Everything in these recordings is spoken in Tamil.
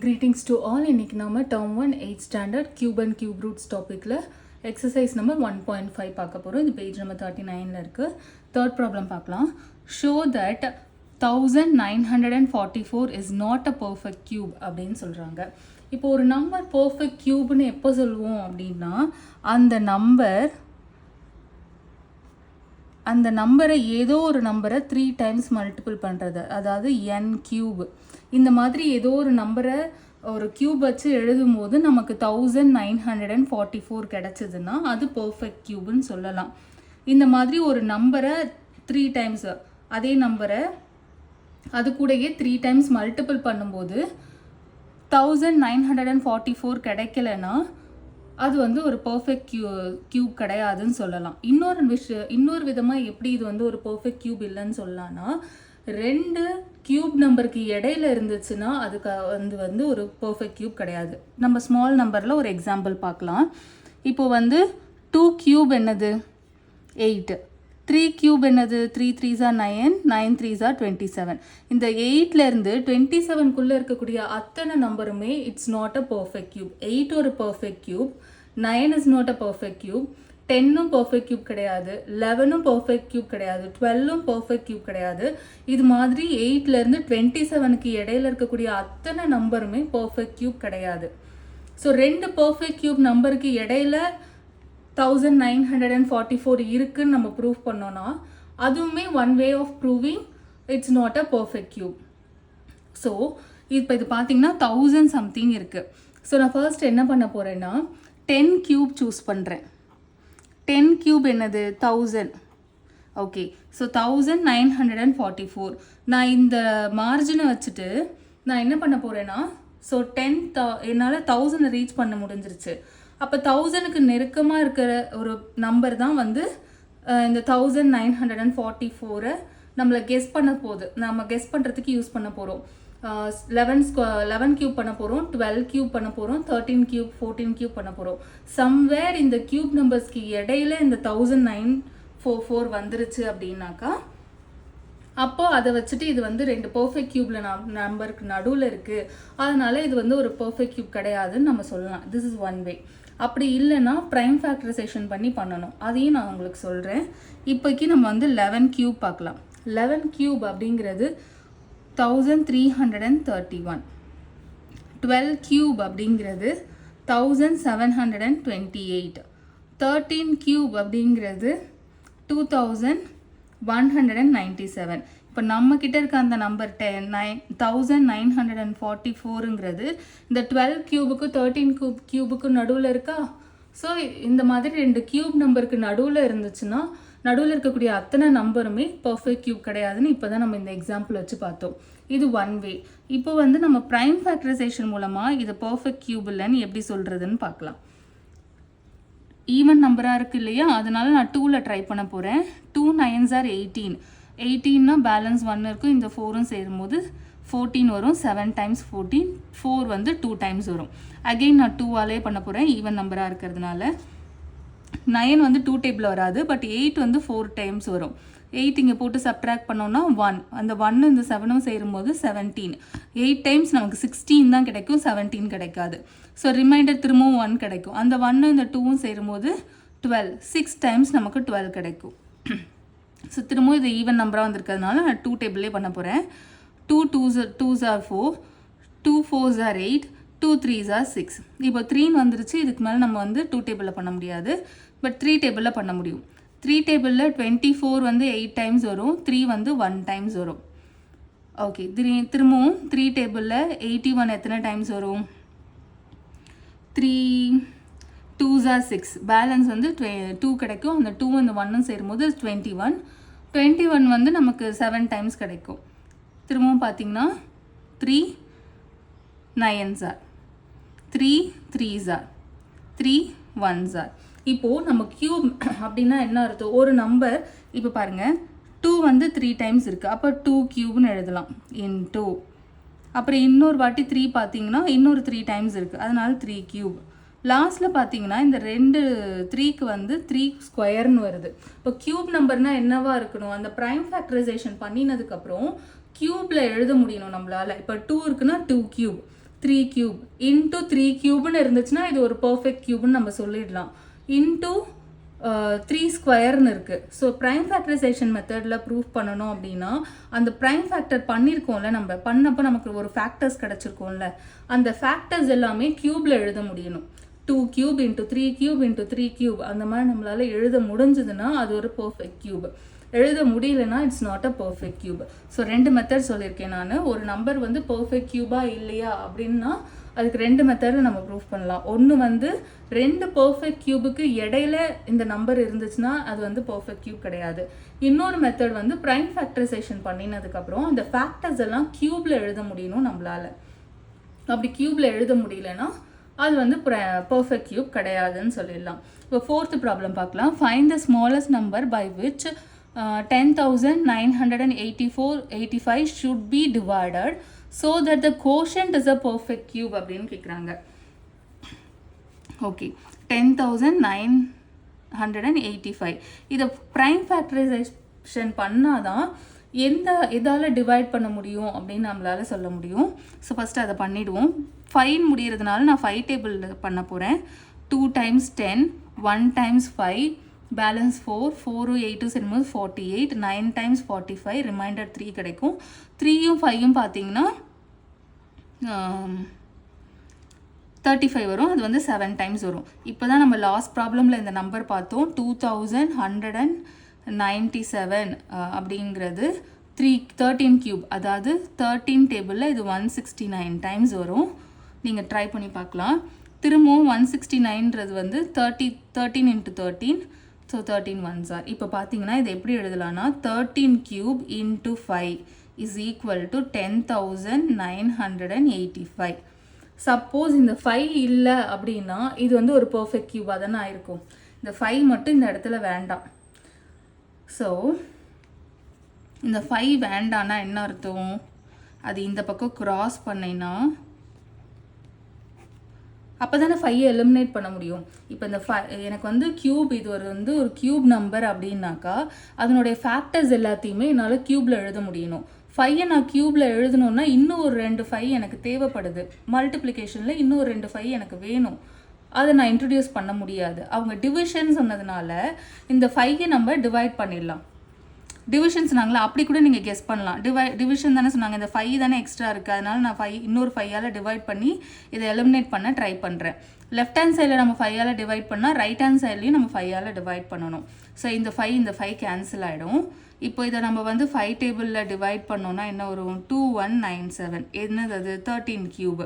Greetings to all. இன்னைக்கு நாம term 1 8th standard cube and cube roots topicல exercise number 1.5 பார்க்க போறோம். இது page number 39ல இருக்கு. Third problem பார்க்கலாம். Show that 1944 is not a perfect cube அப்படின்னு சொல்றாங்க. இப்போ ஒரு நம்பர் perfect cubeன்னு எப்போ சொல்லுவோம் அப்படின்னா அந்த நம்பரை ஏதோ ஒரு நம்பரை 3 times மல்டிபிள் பண்ணுறது, அதாவது n கியூப். இந்த மாதிரி ஏதோ ஒரு நம்பரை ஒரு கியூப் வச்சு எழுதும் போது நமக்கு 1944 கிடைச்சதுன்னா அது பர்ஃபெக்ட் கியூப்னு சொல்லலாம். இந்த மாதிரி ஒரு நம்பரை 3 times, அதே நம்பரை அது கூடயே 3 times மல்டிபிள் பண்ணும்போது 1944 கிடைக்கலன்னா அது வந்து ஒரு பர்ஃபெக்ட் கியூப் கிடையாதுன்னு சொல்லலாம். இன்னொரு விதமாக எப்படி இது வந்து ஒரு பர்ஃபெக்ட் கியூப் இல்லைன்னு சொல்லலாம்னா, 2 கியூப் நம்பருக்கு இடையில இருந்துச்சுன்னா அதுக்கு வந்து ஒரு பர்ஃபெக்ட் கியூப் கிடையாது. நம்ம ஸ்மால் நம்பரில் ஒரு எக்ஸாம்பிள் பார்க்கலாம். இப்போ வந்து 2 கியூப் என்னது 8, 3 கியூப் என்னது 3 3s are 9, 9 3s are 27. இந்த 8லேருந்து 27க்குள்ளே இருக்கக்கூடிய அத்தனை நம்பருமே it's not a perfect cube. 8 ஒரு perfect cube, 9 is not a perfect cube, 10ம் பர்ஃபெக்ட் கியூப் கிடையாது, 11ம் பர்ஃபெக்ட் கியூப் கிடையாது, 12ம் பர்ஃபெக்ட் கியூப் கிடையாது. இது மாதிரி 8லேருந்து 27க்கு இடையில இருக்கக்கூடிய அத்தனை நம்பருமே பர்ஃபெக்ட் கியூப் கிடையாது. ஸோ 2 பர்ஃபெக்ட் கியூப் நம்பருக்கு இடையில 1944 இருக்குன்னு நம்ம ப்ரூவ் பண்ணோன்னா அதுவுமே one way of proving it's not a perfect cube. So இப்போ இது பார்த்தீங்கன்னா 1000 சம்திங் இருக்குது. ஸோ நான் ஃபர்ஸ்ட் என்ன பண்ண போகிறேன்னா 10 கியூப் சூஸ் பண்ணுறேன். 10 கியூப் என்னது 1000. Okay, so 1944. நான் இந்த மார்ஜினை வச்சுட்டு நான் என்ன பண்ண போகிறேன்னா, ஸோ என்னால் 1000 ரீச் பண்ண முடிஞ்சிருச்சு. அப்போ 1000க்கு நெருக்கமாக இருக்கிற ஒரு நம்பர் தான் வந்து இந்த 1944 நம்மளை கெஸ் பண்ண போகுது. நம்ம கெஸ் பண்ணுறதுக்கு யூஸ் பண்ண போகிறோம். 11 கியூப் பண்ண போகிறோம், 12 கியூப் பண்ண போகிறோம், 13 கியூப், 14 கியூப் பண்ண போகிறோம். சம்வேர் இந்த கியூப் நம்பர்ஸ்க்கு இடையில இந்த 1944 வந்துருச்சு அப்படின்னாக்கா அப்போ அதை வச்சுட்டு இது வந்து 2 பர்ஃபெக்ட் கியூப்ல நம்பருக்கு நடுவில் இருக்குது, அதனால இது வந்து ஒரு பர்ஃபெக்ட் கியூப் கிடையாதுன்னு நம்ம சொல்லலாம். This is one way. அப்படி இல்லைன்னா ப்ரைம் ஃபேக்டரைசேஷன் பண்ணணும். அதையும் நான் உங்களுக்கு சொல்கிறேன். இப்போக்கி நம்ம வந்து 11 கியூப் பார்க்கலாம். 11 கியூப் அப்படிங்கிறது 1331. 12 கியூப் அப்படிங்கிறது 1728. 13 கியூப் அப்படிங்கிறது 2197. இப்போ நம்ம கிட்ட இருக்க அந்த நம்பர் 1944ங்கிறது இந்த 12 கியூபுக்கு 13 கியூபுக்கு நடுவில் இருக்கா. ஸோ இந்த மாதிரி 2 கியூப் நம்பருக்கு நடுவில் இருந்துச்சுன்னா நடுவில் இருக்கக்கூடிய அத்தனை நம்பருமே பர்ஃபெக்ட் கியூப் கிடையாதுன்னு இப்போ தான் நம்ம இந்த எக்ஸாம்பிள் வச்சு பார்த்தோம். இது ஒன் வே. இப்போ வந்து நம்ம ப்ரைம் ஃபேக்டரைசேஷன் மூலமாக இது பர்ஃபெக்ட் கியூப் இல்லைன்னு எப்படி சொல்கிறதுன்னு பார்க்கலாம். ஈவன் நம்பராக இருக்குது இல்லையா, அதனால நான் 2ல் ட்ரை பண்ண போகிறேன். 2 9s are 18. 18னா பேலன்ஸ் 1 இருக்கும். இந்த 4ம் சேரும்போது 14 வரும். 7 times 14, 4 வந்து 2 times வரும். அகெயின் நான் 2ஆலே பண்ண போகிறேன் ஈவன் நம்பராக இருக்கிறதுனால. 9 வந்து 2 டேபிள் வராது, பட் 8 வந்து 4 times வரும். 8 இங்கே போட்டு சப்ட்ராக்ட் பண்ணோன்னா 1, அந்த 1 இந்த 7ம் சேரும்போது 17. 8 times நமக்கு 16 தான் கிடைக்கும், 17 கிடைக்காது. ஸோ ரிமைண்டர் திரும்பவும் 1 கிடைக்கும். அந்த 1 இந்த 2ம் சேரும்போது 12, 6 times நமக்கு 12 கிடைக்கும். ஸோ திரும்பவும் இது ஈவன் நம்பராக வந்திருக்கிறதுனால நான் 2 டேபிளே பண்ண போகிறேன். 2 2s are 4, 2 4s are 8, 2 3s are 6. இப்போ 3 வந்துருச்சு. இதுக்கு மேலே நம்ம வந்து 2 டேபிளில் பண்ண முடியாது, பட் 3 டேபிளில் பண்ண முடியும். 3 டேபிளில் 24 வந்து 8 times வரும், 3 வந்து 1 times வரும். ஓகே, திரும்பவும் 3 டேபிளில் 81 எத்தனை டைம்ஸ் வரும்? 3 2s are 6. பேலன்ஸ் வந்து 2 கிடைக்கும். அந்த 2 இந்த 1ம் சேரும்போது 21. 21 வந்து நமக்கு 7 times கிடைக்கும். திரும்பவும் பார்த்தீங்கன்னா 3 9s are, 3 3s are, 3 1s are. இப்போது நம்ம கியூப் அப்படின்னா என்ன அர்த்தம்? ஒரு நம்பர் இப்போ பாருங்கள் 2 வந்து 3 times இருக்குது, அப்போ 2 கியூப்னு எழுதலாம் இன்டூ. அப்புறம் இன்னொரு வாட்டி 3 பார்த்தீங்கன்னா இன்னொரு 3 times இருக்குது, அதனால 3 கியூப். லாஸ்ட்டில் பார்த்தீங்கன்னா இந்த 3க்கு வந்து 3 ஸ்கொயர்னு வருது. இப்போ கியூப் நம்பர்னால் என்னவா இருக்கணும்? அந்த ப்ரைம் ஃபேக்டரைசேஷன் பண்ணினதுக்கப்புறம் கியூப்பில் எழுத முடியணும் நம்மளால். இப்போ 2 இருக்குன்னா 2 கியூப், 3 கியூப் இன்ட்டு 3 கியூப்னு இருந்துச்சுன்னா இது ஒரு பர்ஃபெக்ட் கியூப்னு நம்ம சொல்லிடலாம். இன்ட்டு 3 ஸ்கொயர்னு இருக்குது. ஸோ ப்ரைம் ஃபேக்டரைசேஷன் மெத்தடில் ப்ரூஃப் பண்ணணும் அப்படின்னா அந்த ப்ரைம் ஃபேக்டர் பண்ணியிருக்கோம்ல, நம்ம பண்ணப்போ நமக்கு ஒரு ஃபேக்டர்ஸ் கிடச்சிருக்கோம்ல, அந்த ஃபேக்டர்ஸ் எல்லாமே க்யூபில் எழுத முடியணும். 2 cube into 3 cube into 3 cube அந்த மாதிரி நம்மளால் எழுத முடிஞ்சதுன்னா அது ஒரு பர்ஃபெக்ட் கியூப். எழுத முடியலன்னா it's not a perfect cube. So 2 method சொல்லியிருக்கேன் நான். ஒரு நம்பர் வந்து பர்ஃபெக்ட் கியூபா இல்லையா அப்படின்னா அதுக்கு 2 மெத்தடில் நம்ம ப்ரூஃப் பண்ணலாம். ஒன்று வந்து 2 பர்ஃபெக்ட் கியூபுக்கு இடையில இந்த நம்பர் இருந்துச்சுன்னா அது வந்து பர்ஃபெக்ட் கியூப் கிடையாது. இன்னொரு மெத்தட் வந்து ப்ரைம் ஃபேக்டரைசேஷன் பண்ணினதுக்கப்புறம் அந்த ஃபேக்டர்ஸ் எல்லாம் கியூபில் எழுத முடியணும் நம்மளால். அப்படி கியூபில் எழுத முடியலன்னா அது வந்து பர்ஃபெக்ட் கியூப் கிடையாதுன்னு சொல்லிடலாம். இப்போ 4th ப்ராப்ளம் பார்க்கலாம். Find the smallest number by which 10,985 should be divided so that the quotient is a perfect cube அப்படின்னு கேட்குறாங்க. ஓகே, 10,985 இதை ப்ரைம் ஃபேக்டரைசேஷன் பண்ணாதான் எதால் டிவைட் பண்ண முடியும் அப்படின்னு நம்மளால் சொல்ல முடியும். ஸோ ஃபஸ்ட்டு அதை பண்ணிவிடுவோம். 5 முடிகிறதுனால நான் 5 டேபிள் பண்ண போகிறேன். 2 times 10, 1 times 5, பேலன்ஸ் 4, 4 8 சேரும்போது 48, 9 times 45, ரிமைண்டர் 3 கிடைக்கும். 3யும் 5யும் பார்த்தீங்கன்னா 35 வரும். அது வந்து 7 times வரும். இப்போ தான் நம்ம லாஸ்ட் ப்ராப்ளமில் இந்த நம்பர் பார்த்தோம். 2197 அப்படிங்கிறது 13 கியூப், அதாவது 13 டேபிளில் இது 169 times வரும். நீங்கள் ட்ரை பண்ணி பார்க்கலாம். திரும்பவும் 169ன்றது வந்து 13 into 13, ஸோ 13 ones are. இப்போ பார்த்தீங்கன்னா இது எப்படி எழுதலாம்னா 13 cube into 5 is equal to 10,985. Suppose இந்த 5 இல்லை அப்படின்னா இது வந்து ஒரு பர்ஃபெக்ட் கியூபாக தானே ஆயிருக்கும். இந்த 5 மட்டும் இந்த இடத்துல வேண்டாம். ஸோ இந்த 5 வேண்டான்னா என்ன அர்த்தம்? அது இந்த பக்கம் கிராஸ் பண்ணினா அப்போ தானே 5 எலிமினேட் பண்ண முடியும். இப்போ இந்த எனக்கு வந்து கியூப், இது வந்து ஒரு கியூப் நம்பர் அப்படின்னாக்கா அதனுடைய ஃபேக்டர்ஸ் எல்லாத்தையுமே என்னால் கியூபில் எழுத முடியணும். 5 நான் கியூபில் எழுதணுன்னா இன்னும் ஒரு 2 5 எனக்கு தேவைப்படுது. மல்டிப்ளிகேஷனில் இன்னும் ஒரு 2 5 எனக்கு வேணும். அதை நான் இன்ட்ரடியூஸ் பண்ண முடியாது. அவங்க டிவிஷன் சொன்னதுனால இந்த 5 நம்ம டிவைட் பண்ணிடலாம். டிவிஷன் சொன்னாங்களா, அப்படி கூட நீங்கள் கெஸ் பண்ணலாம். டிவிஷன் தானே சொன்னாங்க, இந்த 5 தானே எக்ஸ்ட்ரா இருக்குது, அதனால நான் இன்னொரு 5ஆல் டிவைட் பண்ணி இதை எலிமினேட் பண்ண ட்ரை பண்ணுறேன். லெஃப்ட் ஹேண்ட் சைடில் நம்ம 5ஆல் டிவைட் பண்ணால் ரைட் ஹேண்ட் சைட்லேயும் நம்ம 5ஆல் டிவைட் பண்ணணும். ஸோ இந்த 5 கேன்சல் ஆகிடும். இப்போ இதை நம்ம வந்து 5 டேபிளில் டிவைட் பண்ணோன்னா என்ன வரும்? 2197. என்னது அது? 13 கியூப்.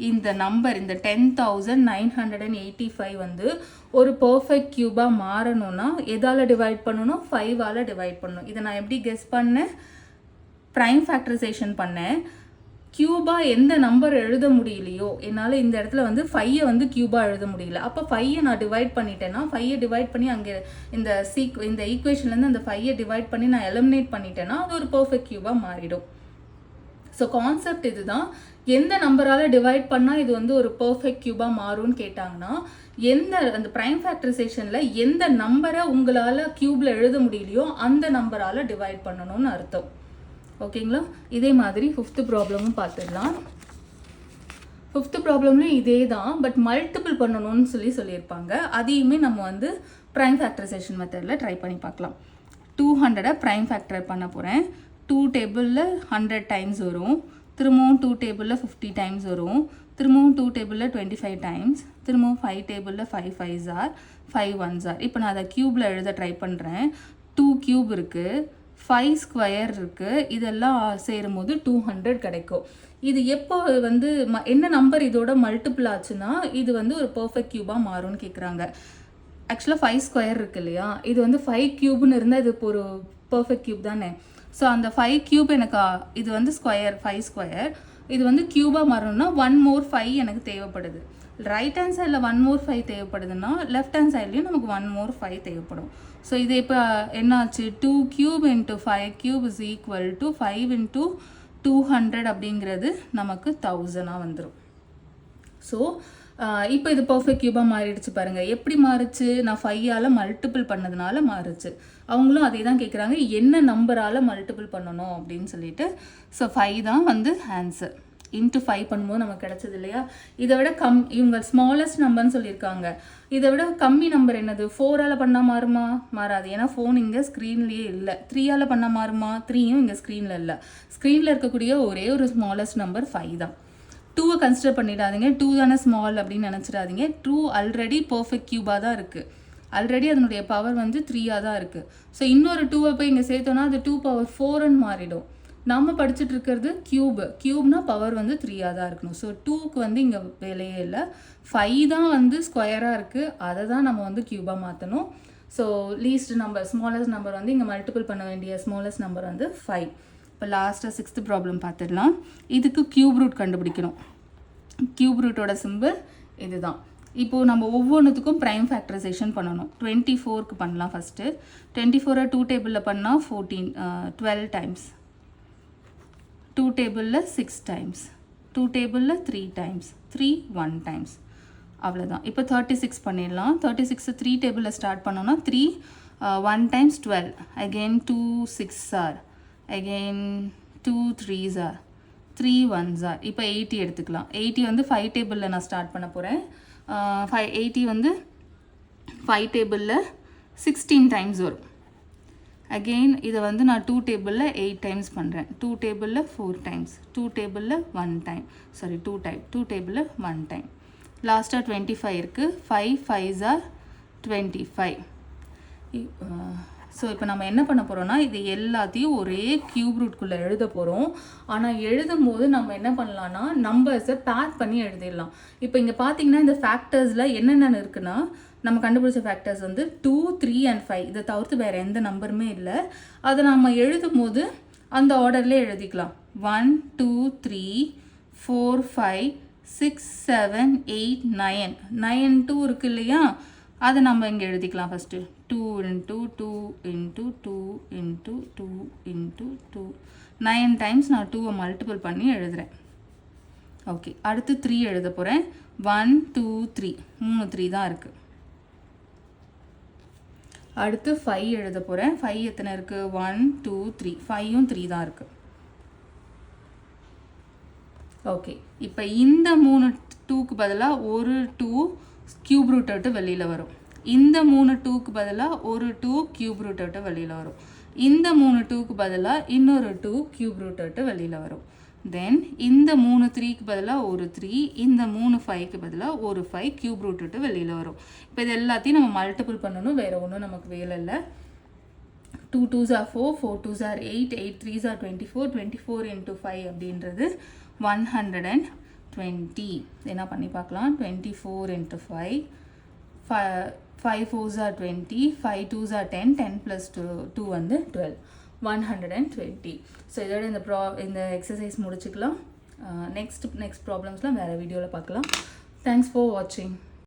இந்த நம்பர், இந்த 10,985 வந்து ஒரு பர்ஃபெக்ட் கியூபாக மாறணும்னா எதால் டிவைட் பண்ணணும்? 5ஆல் டிவைட் பண்ணணும். இதை நான் எப்படி கெஸ் பண்ணேன்? ப்ரைம் ஃபேக்டரைசேஷன் பண்ணேன். கியூபாக எந்த நம்பர் எழுத முடியலையோ என்னால் இந்த இடத்துல வந்து 5 வந்து கியூபாக எழுத முடியல. அப்போ 5 நான் டிவைட் பண்ணிட்டேன்னா 5 டிவைட் பண்ணி அங்கே இந்த ஈக்குவேஷன்லேருந்து அந்த 5 டிவைட் பண்ணி நான் எலிமினேட் பண்ணிட்டேன்னா அது ஒரு பர்ஃபெக்ட் கியூபாக மாறிடும். ஸோ கான்செப்ட் இதுதான். எந்த நம்பரால் டிவைட் பண்ணால் இது வந்து ஒரு பர்ஃபெக்ட் கியூபாக மாறும்னு கேட்டாங்கன்னா அந்த ப்ரைம் ஃபேக்டரைசேஷனில் எந்த நம்பரை உங்களால் கியூபில் எழுத முடியலையோ அந்த நம்பரால் டிவைட் பண்ணணும்னு அர்த்தம். ஓகேங்களா? இதே மாதிரி 5th ப்ராப்ளமும் பார்த்துடலாம். 5th ப்ராப்ளம்லையும் இதே தான், பட் மல்டிபிள் பண்ணணும்னு சொல்லியிருப்பாங்க. அதையுமே நம்ம வந்து ப்ரைம் ஃபேக்டரைசேஷன் மெத்தடில் ட்ரை பண்ணி பார்க்கலாம். 200 ப்ரைம் ஃபேக்டர் பண்ண போகிறேன். 2 டேபிளில் 100 times வரும். திரும்பவும் 2 டேபிளில் 50 times வரும். திரும்பவும் 2 டேபிளில் 25 times. திரும்பவும் 5 டேபிளில் 5 5s are, 5 1s are. இப்போ நான் அதை க்யூபில் எழுத ட்ரை பண்ணுறேன். 2 கியூப் இருக்குது, 5 ஸ்கொயர் இருக்குது. இதெல்லாம் சேரும்போது 200 கிடைக்கும். இது எப்போ வந்து என்ன நம்பர் இதோட மல்டிபிள் ஆச்சுன்னா இது வந்து ஒரு பர்ஃபெக்ட் கியூபாக மாறும்னு கேட்குறாங்க. ஆக்சுவலாக 5 ஸ்கொயர் இருக்குது இல்லையா, இது வந்து 5 கியூப்னு இருந்தால் இது ஒரு பர்ஃபெக்ட் கியூப் தானே. ஸோ அந்த 5 கியூப் எனக்கு இது வந்து ஸ்கொயர், 5 ஸ்கொயர். இது வந்து கியூபாக மாறணும்னா 1 more 5 எனக்கு தேவைப்படுது. ரைட் ஹேண்ட் சைடில் 1 more 5 தேவைப்படுதுன்னா லெஃப்ட் ஹேண்ட் சைட்லேயும் நமக்கு 1 more 5 தேவைப்படும். ஸோ இது இப்போ என்னாச்சு? 2 cube into 5 cube is equal to 5 into 200 அப்படிங்கிறது நமக்கு 1000 வந்துடும். ஸோ இப்போ இது பர்ஃபெக்ட் கியூபாக மாறிடுச்சு பாருங்கள். எப்படி மாறுச்சு? நான் 5ஆல் மல்டிபிள் பண்ணதுனால மாறுச்சு. அவங்களும் அதே தான் கேட்குறாங்க, என்ன நம்பரால் மல்டிபிள் பண்ணணும் அப்படின்னு சொல்லிட்டு. ஸோ 5 தான் வந்து ஆன்சர். இன்ட்டு 5 பண்ணும்போது நமக்கு கிடச்சது இல்லையா. இதை விட இவங்க ஸ்மாலஸ்ட் நம்பர்னு சொல்லியிருக்காங்க. இதை விட கம்மி நம்பர் என்னது? 4ஆல் பண்ணால் மாறுமா? மாறாது. ஏன்னா ஃபோன் இங்கே ஸ்க்ரீன்லேயே இல்லை. 3ஆல் பண்ணால் மாறுமா? 3யும் இங்கே ஸ்க்ரீனில் இல்லை. ஸ்க்ரீனில் இருக்கக்கூடிய ஒரே ஒரு ஸ்மாலஸ்ட் நம்பர் 5 தான். 2வை கன்சிடர் பண்ணிடாதீங்க. 2 தானே ஸ்மால் அப்படின்னு நினச்சிடாதீங்க. 2 ஆல்ரெடி பர்ஃபெக்ட் க்யூபாக தான் இருக்குது. ஆல்ரெடி அதனுடைய பவர் வந்து 3ஆக தான் இருக்குது. ஸோ இன்னொரு 2வை போய் இங்கே சேர்த்தோன்னா அது 2 பவர் 4ன்னு மாறிடும். நம்ம படிச்சுட்டு இருக்கிறது க்யூப்னா பவர் வந்து 3ஆக தான் இருக்கணும். ஸோ 2க்கு வந்து இங்கே வேலையே இல்லை. 5 தான் வந்து ஸ்கொயராக இருக்குது. அதை தான் நம்ம வந்து க்யூபாக மாற்றணும். So least number smallest number வந்து இங்கே மல்டிபிள் பண்ண வேண்டிய ஸ்மாலஸ்ட் நம்பர் வந்து 5. இப்போ லாஸ்ட்டாக 6th ப்ராப்ளம் பார்த்துடலாம். இதுக்கு க்யூப் ரூட் கண்டுபிடிக்கணும். க்யூப் ரூட்டோட சிம்பிள் இதுதான். இப்போது நம்ம ஒவ்வொன்றுத்துக்கும் ப்ரைம் ஃபேக்டரைசேஷன் பண்ணணும். 24க்கு பண்ணலாம் ஃபஸ்ட்டு. 24 2 டேபிளில் பண்ணால் 12 டைம்ஸ், 2 டேபிளில் 6 டைம்ஸ், 2 டேபிளில் 3 டைம்ஸ், 3 1 டைம்ஸ், அவ்வளோதான். இப்போ 36 பண்ணிடலாம். 36 3 டேபிளில் ஸ்டார்ட் பண்ணோன்னா 3 1 times 12, again 2 6 are, again 2 3s are, 3 1s are. இப்போ 80 எடுத்துக்கலாம். 80 வந்து 5 டேபிளில் நான் ஸ்டார்ட் பண்ண போகிறேன். 80 வந்து 5 டேபிளில் 16 டைம்ஸ் வரும். அகெயின் இதை வந்து நான் 2 டேபிளில் 8 டைம்ஸ் பண்ணுறேன். 2 டேபிளில் 4 டைம்ஸ், 2 டேபிளில் 1 டைம், சாரி 2 டேபிளில் 1 டைம். லாஸ்ட்டாக 25 இருக்குது. 5 5s ஆர் 25. ஸோ இப்போ நம்ம என்ன பண்ண போகிறோம்னா இது எல்லாத்தையும் ஒரே க்யூப் ரூட்குள்ளே எழுத போகிறோம். ஆனால் எழுதும் போது நம்ம என்ன பண்ணலான்னா நம்பர்ஸை பேக் பண்ணி எழுதிடலாம். இப்போ இங்கே பார்த்தீங்கன்னா இந்த ஃபேக்டர்ஸில் என்னென்ன இருக்குன்னா நம்ம கண்டுபிடிச்ச ஃபேக்டர்ஸ் வந்து 2 3 and 5. இதை தவிர்த்து வேறு எந்த நம்பருமே இல்லை. அதை நம்ம எழுதும் போது அந்த ஆர்டர்லேயே எழுதிக்கலாம். 1 2 3 4 5 6 7 8 9 9 2 இருக்கு இல்லையா, அதை நம்ம இங்கே எழுதிக்கலாம். First 2 into 2 into 2 into 2 into 2 9 times நான் 2வை மல்டிபிள் பண்ணி எழுதுகிறேன். ஓகே, அடுத்து 3 எழுத போகிறேன். 1 2 3 3 தான் இருக்குது. அடுத்து 5 எழுத போகிறேன். 5 எத்தனை இருக்குது? 1 2 3 5யும் 3 தான் இருக்குது. ஓகே, இப்போ இந்த 3 2க்கு பதிலாக ஒரு 2 க்யூப் ரூட் விட்டு வெளியில் வரும். இந்த 3 2க்கு பதிலாக ஒரு 2 க்யூப் ரூட் விட்டு வெளியில் வரும். இந்த 3 2க்கு பதிலாக இன்னொரு 2 க்யூப் ரூட் விட்டு வெளியில் வரும். தென் இந்த 3 3க்கு பதிலாக ஒரு 3, இந்த 3 5க்கு பதிலாக ஒரு 5 க்யூப் ரூட் விட்டு வெளியில் வரும். இப்போ இது எல்லாத்தையும் நம்ம மல்டிபிள் பண்ணணும். வேறு ஒன்றும் நமக்கு வேலை இல்லை. 2 2s are 4, 4 2s are 8, 8 3s are 24, 24 into 5 அப்படின்றது 120. என்ன பண்ணி பார்க்கலாம். 24 into 5, 5 4s are 20, 5 2s are 10, 10 plus 2 வந்து 12, 120. ஸோ இதோட இந்த எக்ஸசைஸ் முடிச்சுக்கலாம். நெக்ஸ்ட் ப்ராப்ளம்ஸ்லாம் வேறு வீடியோவில் பார்க்கலாம். தேங்க்ஸ் ஃபார் வாட்சிங்.